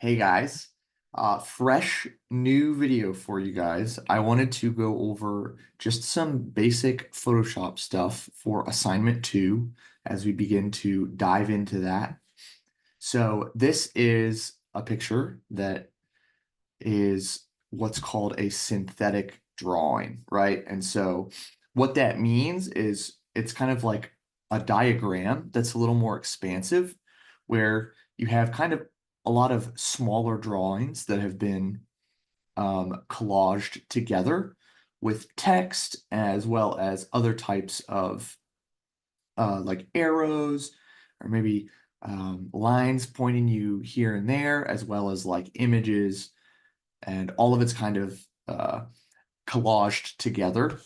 Hey guys, fresh new video for you guys. I wanted to go over just some basic Photoshop stuff for assignment two as we begin to dive into that. So this is a picture that is what's called a synthetic drawing, right? And so what that means is it's kind of like a diagram that's a little more expansive, where you have kind of a lot of smaller drawings that have been collaged together with text as well as other types of like arrows or maybe lines pointing you here and there, as well as like images, and all of it's kind of collaged together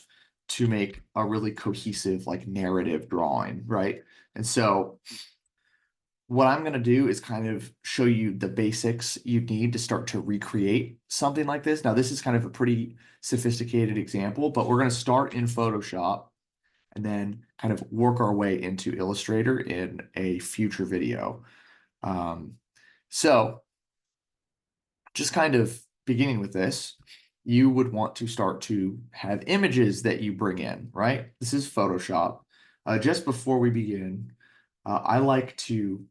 to make a really cohesive like narrative drawing, right? And so what I'm going to do is kind of show you the basics you need to start to recreate something like this. Now, this is kind of a pretty sophisticated example, but we're going to start in Photoshop and then kind of work our way into Illustrator in a future video. Um, so just kind of beginning with this, you would want to start to have images that you bring in, right? This is Photoshop. Just before we begin, I like to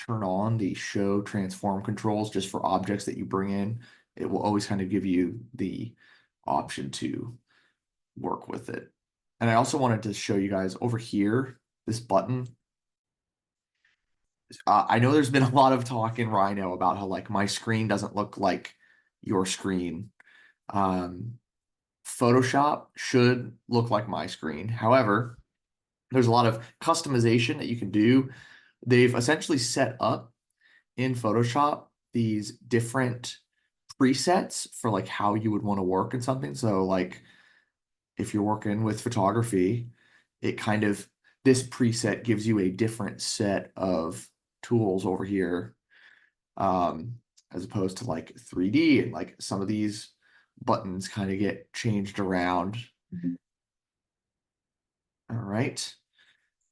turn on the show transform controls just for objects that you bring in. It will always kind of give you the option to work with it. And I also wanted to show you guys over here, this button. I know there's been a lot of talk in Rhino about how like my screen doesn't look like your screen. Um, Photoshop should look like my screen. However, there's a lot of customization that you can do. They've essentially set up in Photoshop these different presets for like how you would want to work in something. So like if you're working with photography, it kind of this preset gives you a different set of tools over here, um, as opposed to like 3D, and like some of these buttons kind of get changed around. All right.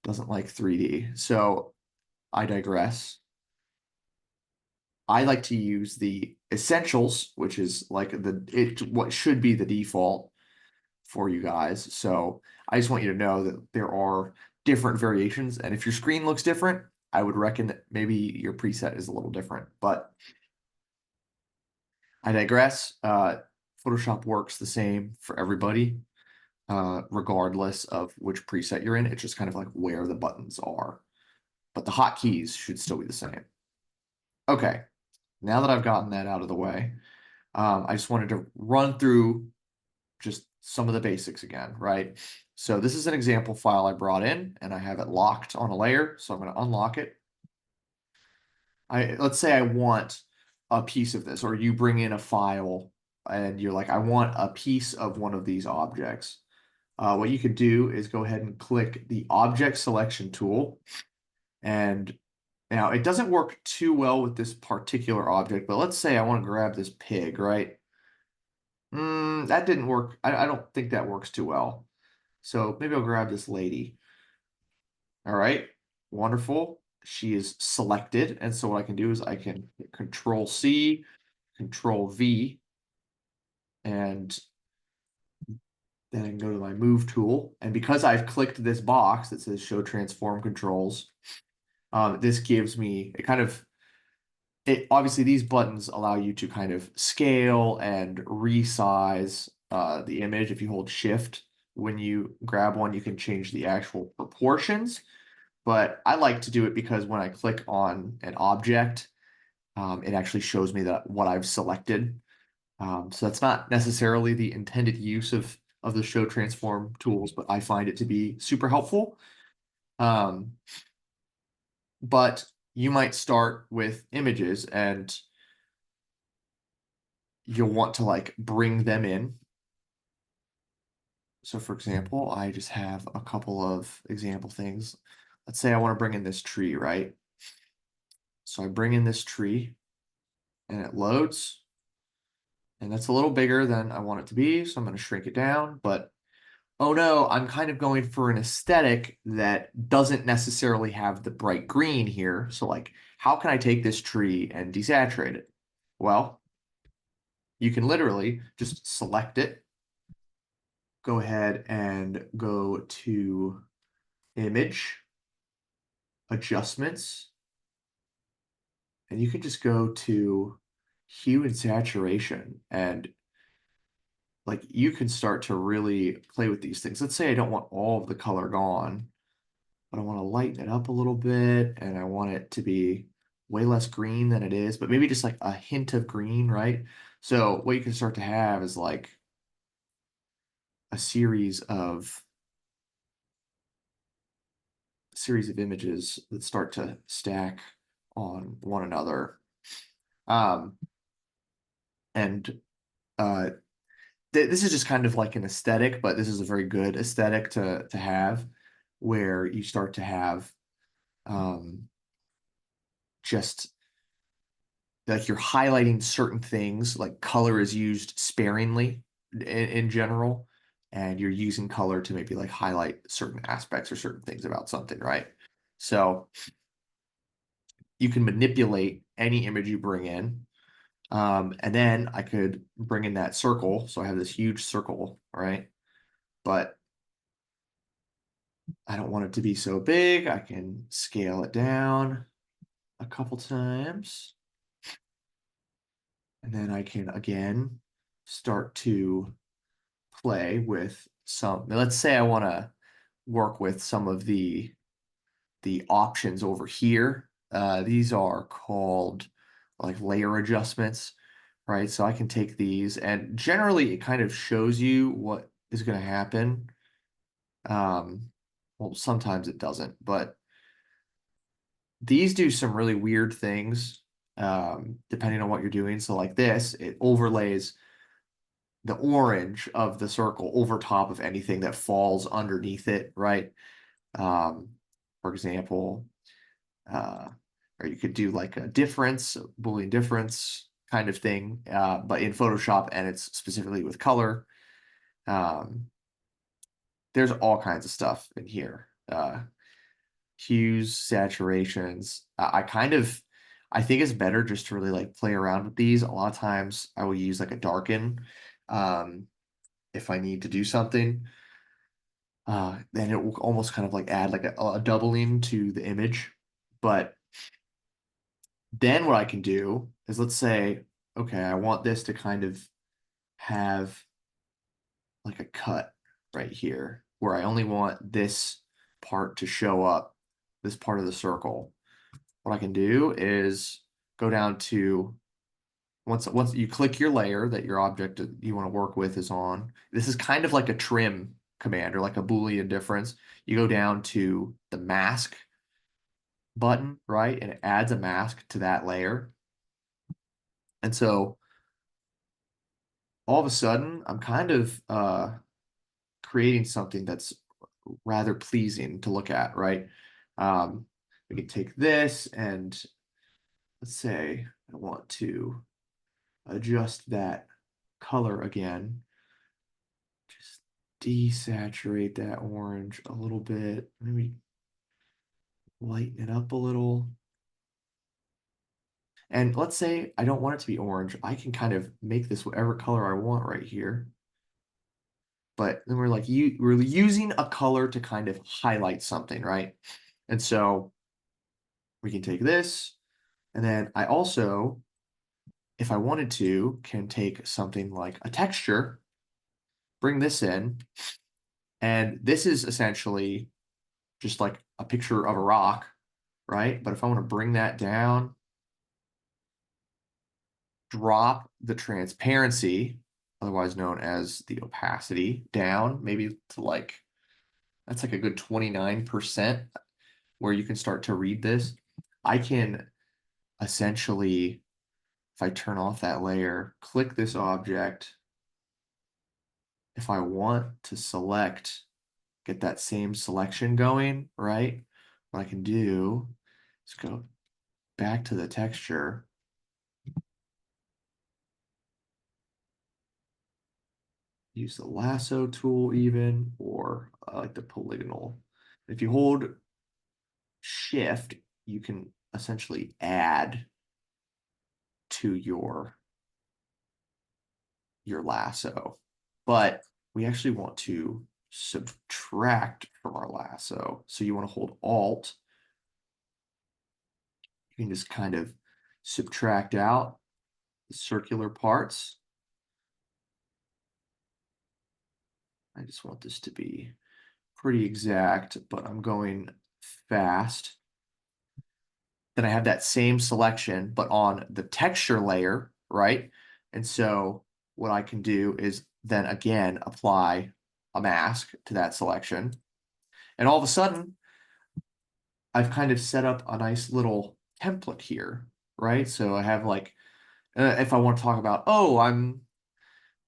Doesn't like 3D. So I digress. I like to use the essentials, which is like what should be the default for you guys. So I just want you to know that there are different variations, and if your screen looks different, I would reckon that maybe your preset is a little different. But I digress. Photoshop works the same for everybody, regardless of which preset you're in. It's just kind of like where the buttons are, but the hotkeys should still be the same. Okay, now that I've gotten that out of the way, I just wanted to run through just some of the basics again, right? So this is an example file I brought in and I have it locked on a layer. So I'm going to unlock it. Let's say I want a piece of this, or you bring in a file and you're like, I want a piece of one of these objects. What you could do is go ahead and click the object selection tool. And now it doesn't work too well with this particular object, but let's say I want to grab this pig, right? That didn't work. I don't think that works too well. So maybe I'll grab this lady. All right, wonderful. She is selected. And so what I can do is I can hit Control C, Control V, and then I can go to my move tool. And because I've clicked this box that says show transform controls, this gives me it obviously these buttons allow you to kind of scale and resize the image. If you hold shift when you grab one, you can change the actual proportions. But I like to do it because when I click on an object, it actually shows me that what I've selected. So that's not necessarily the intended use of the show transform tools, but I find it to be super helpful. Um, but you might start with images and you'll want to like bring them in. So for example, I just have a couple of example things. Let's say I want to bring in this tree, right? So I bring in this tree and it loads, and that's a little bigger than I want it to be. So I'm going to shrink it down, but oh no, I'm kind of going for an aesthetic that doesn't necessarily have the bright green here. So like, how can I take this tree and desaturate it? Well, you can literally just select it, go ahead and go to image, adjustments, and you can just go to hue and saturation. And like you can start to really play with these things. Let's say I don't want all of the color gone, but I want to lighten it up a little bit and I want it to be way less green than it is, but maybe just like a hint of green, right? So what you can start to have is like a series of images that start to stack on one another. Um, and this is just kind of like an aesthetic, but this is a very good aesthetic to have, where you start to have um, just like you're highlighting certain things, like color is used sparingly in general, and you're using color to maybe like highlight certain aspects or certain things about something, right? So you can manipulate any image you bring in. And then I could bring in that circle. So I have this huge circle, right? But I don't want it to be so big. I can scale it down a couple times. And then I can again start to play with some. Let's say I want to work with some of the options over here. These are called like layer adjustments, right? So I can take these and generally it kind of shows you what is going to happen. Um, well, sometimes it doesn't, but these do some really weird things depending on what you're doing. So like this, it overlays the orange of the circle over top of anything that falls underneath it, right? Um, for example, uh, or you could do like a difference, a Boolean difference kind of thing, but in Photoshop and it's specifically with color. Um, there's all kinds of stuff in here. Hues, saturations. I think it's better just to really like play around with these. A lot of times I will use like a darken um, if I need to do something. Then it will almost kind of like add like a doubling to the image. But then what I can do is let's say, okay, I want this to kind of have like a cut right here where I only want this part to show up, this part of the circle. What I can do is go down to once you click your layer that your object that you want to work with is on. This is kind of like a trim command or like a Boolean difference. You go down to the mask button, right? And it adds a mask to that layer. And so all of a sudden, I'm kind of creating something that's rather pleasing to look at, right? Um, we can take this and let's say I want to adjust that color again. Just desaturate that orange a little bit. Maybe lighten it up a little. And let's say I don't want it to be orange. I can kind of make this whatever color I want right here. But then we're using a color to kind of highlight something, right? And so we can take this, and then I also, if I wanted to, can take something like a texture, bring this in, and this is essentially just like a picture of a rock, right? But if I want to bring that down, drop the transparency, otherwise known as the opacity, down, maybe to like, that's like a good 29%, where you can start to read this. I can essentially, if I turn off that layer, click this object. If I want to select, get that same selection going, right? What I can do is go back to the texture, use the lasso tool even, or I like the polygonal. If you hold shift, you can essentially add to your lasso. But we actually want to subtract from our lasso. So you want to hold Alt. You can just kind of subtract out the circular parts. I just want this to be pretty exact, but I'm going fast. Then I have that same selection, but on the texture layer, right? And so what I can do is then again apply a mask to that selection. And all of a sudden, I've kind of set up a nice little template here, right? So I have like, if I want to talk about, oh,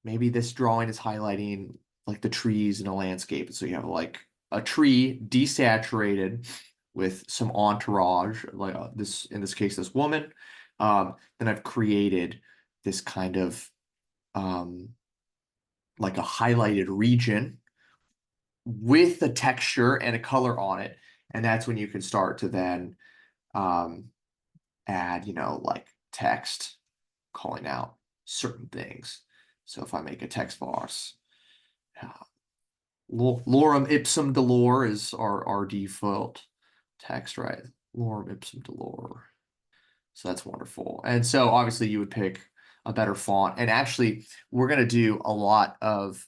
maybe this drawing is highlighting like the trees in a landscape. So you have like a tree desaturated with some entourage, like this, in this case, this woman. Then I've created this kind of like a highlighted region with a texture and a color on it. And that's when you can start to then um, add, like text calling out certain things. So if I make a text box, lorem ipsum dolor is our default text, right? Lorem ipsum dolor. So that's wonderful. And so obviously you would pick a better font. And actually, we're going to do a lot of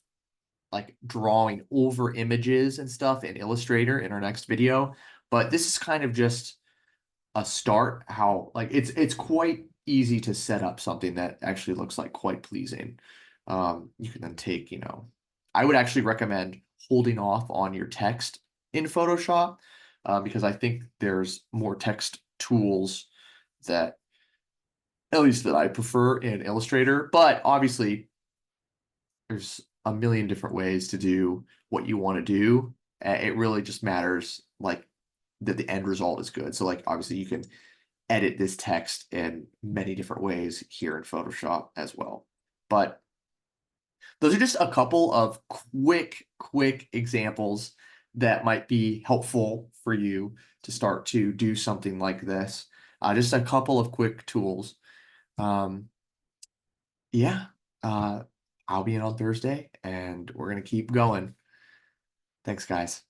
like drawing over images and stuff in Illustrator in our next video. But this is kind of just a start, how like it's quite easy to set up something that actually looks like quite pleasing. You can then take, I would actually recommend holding off on your text in Photoshop because I think there's more text tools that at least that I prefer in Illustrator, but obviously there's a million different ways to do what you want to do. It really just matters like that the end result is good. So like obviously you can edit this text in many different ways here in Photoshop as well. But those are just a couple of quick examples that might be helpful for you to start to do something like this. Just a couple of quick tools. Um, yeah, uh, I'll be in on Thursday and we're going to keep going. Thanks, guys.